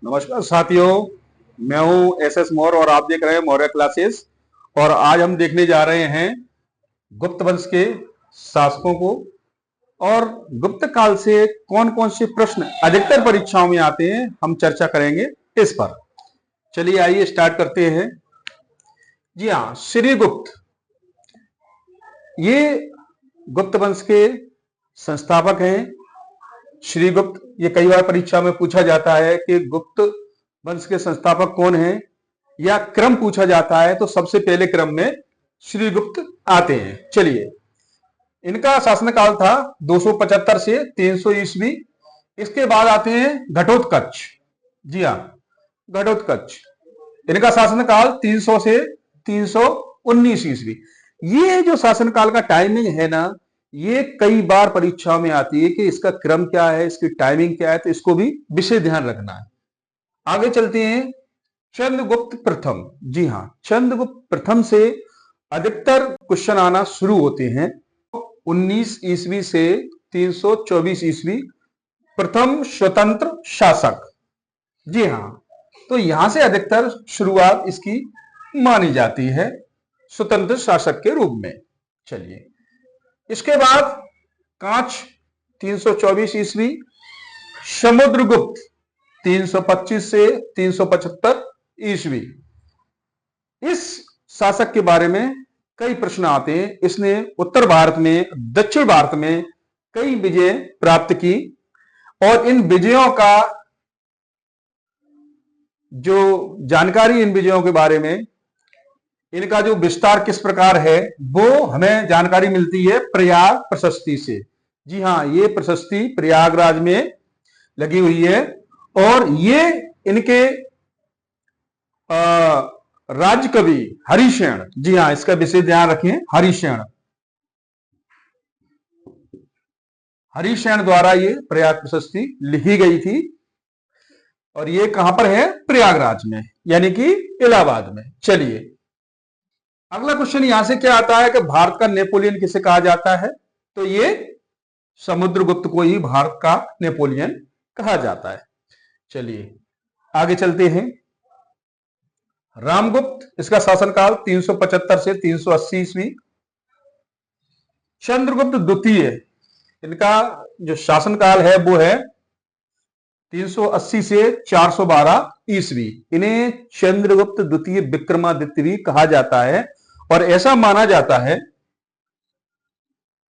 नमस्कार साथियों, मैं हूं एस मौर्य और आप देख रहे हैं मौर्य क्लासेस। और आज हम देखने जा रहे हैं गुप्त वंश के शासकों को और गुप्त काल से कौन कौन से प्रश्न अधिकतर परीक्षाओं में आते हैं, हम चर्चा करेंगे इस पर। चलिए आइए स्टार्ट करते हैं। जी हाँ, श्रीगुप्त ये गुप्त वंश के संस्थापक हैं। श्रीगुप्त, ये कई बार परीक्षा में पूछा जाता है कि गुप्त वंश के संस्थापक कौन हैं, या क्रम पूछा जाता है तो सबसे पहले क्रम में श्रीगुप्त आते हैं। चलिए, इनका शासनकाल था 275 से 300 ईस्वी। इसके बाद आते हैं घटोत्कच। जी हाँ, घटोत्कच, इनका शासनकाल 300 से 319 ईस्वी। ये जो शासनकाल का टाइमिंग है ना, ये कई बार परीक्षाओं में आती है कि इसका क्रम क्या है, इसकी टाइमिंग क्या है, तो इसको भी विशेष ध्यान रखना है। आगे चलते हैं चंद्रगुप्त प्रथम। जी हाँ, चंद्रगुप्त प्रथम से अधिकतर क्वेश्चन आना शुरू होते हैं। 19 ईस्वी से 324 ईस्वी, प्रथम स्वतंत्र शासक। जी हाँ, तो यहां से अधिकतर शुरुआत इसकी मानी जाती है स्वतंत्र शासक के रूप में। चलिए, इसके बाद कांच 324 ईस्वी, समुद्रगुप्त 325 से 375 ईस्वी। इस शासक के बारे में कई प्रश्न आते हैं। इसने उत्तर भारत में, दक्षिण भारत में कई विजय प्राप्त की और इन विजयों का जो जानकारी, इन विजयों के बारे में, इनका जो विस्तार किस प्रकार है, वो हमें जानकारी मिलती है प्रयाग प्रशस्ति से। जी हाँ, ये प्रशस्ति प्रयागराज में लगी हुई है और ये इनके राज्य कवि हरिशेन, जी हाँ, इसका विशेष ध्यान रखें, हरिशेन द्वारा ये प्रयाग प्रशस्ति लिखी गई थी और ये कहां पर है? प्रयागराज में, यानी कि इलाहाबाद में। चलिए, अगला क्वेश्चन यहां से क्या आता है कि भारत का नेपोलियन किसे कहा जाता है? तो ये समुद्रगुप्त को ही भारत का नेपोलियन कहा जाता है। चलिए आगे चलते हैं। रामगुप्त, इसका शासनकाल 375 से 380 ईस्वी। चंद्रगुप्त द्वितीय, इनका जो शासनकाल है वो है 380 से 412 ईस्वी। इन्हें चंद्रगुप्त द्वितीय विक्रमादित्य भी कहा जाता है और ऐसा माना जाता है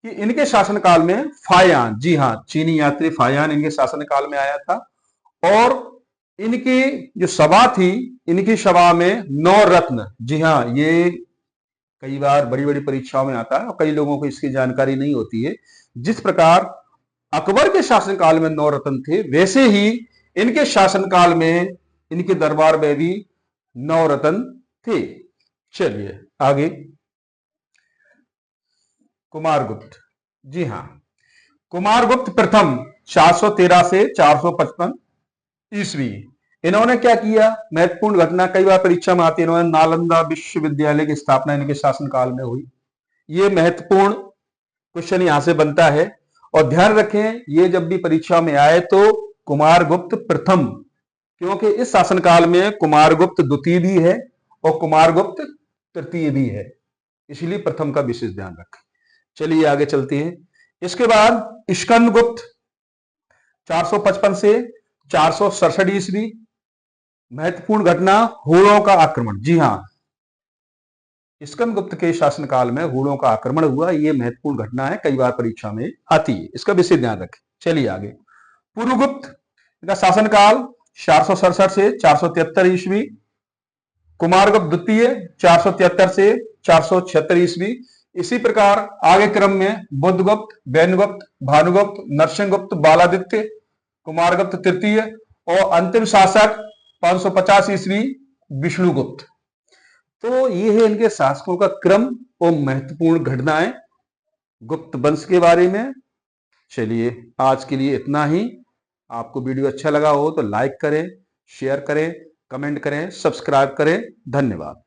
कि इनके शासनकाल में फायान, जी हां, चीनी यात्री फायान इनके शासनकाल में आया था और इनकी जो सभा थी, इनकी सभा में 9 रत्न, जी हां, ये कई बार बड़ी बड़ी परीक्षाओं में आता है और कई लोगों को इसकी जानकारी नहीं होती है। जिस प्रकार अकबर के शासनकाल में 9 रत्न थे, वैसे ही इनके शासनकाल में, इनके दरबार में भी 9 रत्न थे। चलिए आगे, कुमारगुप्त। जी हां, कुमारगुप्त प्रथम 413 से 455 ईस्वी। इन्होंने क्या किया? महत्वपूर्ण घटना कई बार परीक्षा में आती है। इन्होंने नालंदा विश्वविद्यालय की स्थापना इनके शासनकाल में हुई। ये महत्वपूर्ण क्वेश्चन यहां से बनता है और ध्यान रखें, ये जब भी परीक्षा में आए तो कुमारगुप्त प्रथम, क्योंकि इस शासनकाल में कुमारगुप्त द्वितीय भी है और कुमारगुप्त तृतीय भी है, इसलिए प्रथम का विशेष ध्यान रखें। चलिए आगे चलते हैं। इसके बाद स्कंदगुप्त 455 से 467 ईस्वी। महत्वपूर्ण घटना हूणों का आक्रमण। जी हां, स्कंदगुप्त के शासनकाल में हूणों का आक्रमण हुआ। यह महत्वपूर्ण घटना है, कई बार परीक्षा में आती है, इसका विशेष ध्यान रखें। चलिए आगे, पुरुगुप्त का शासनकाल 467 से 473 ईस्वी। कुमारगुप्त द्वितीय 473 से 476 ईस्वी। इसी प्रकार आगे क्रम में बुद्धगुप्त, वैनगुप्त, भानुगुप्त, नरसिंहगुप्त, बालादित्य, कुमारगुप्त तृतीय और अंतिम शासक 550 ईस्वी विष्णुगुप्त। तो ये है इनके शासकों का क्रम और महत्वपूर्ण घटनाएं गुप्त वंश के बारे में। चलिए आज के लिए इतना ही। आपको वीडियो अच्छा लगा हो तो लाइक करें, शेयर करें, कमेंट करें, सब्सक्राइब करें। धन्यवाद।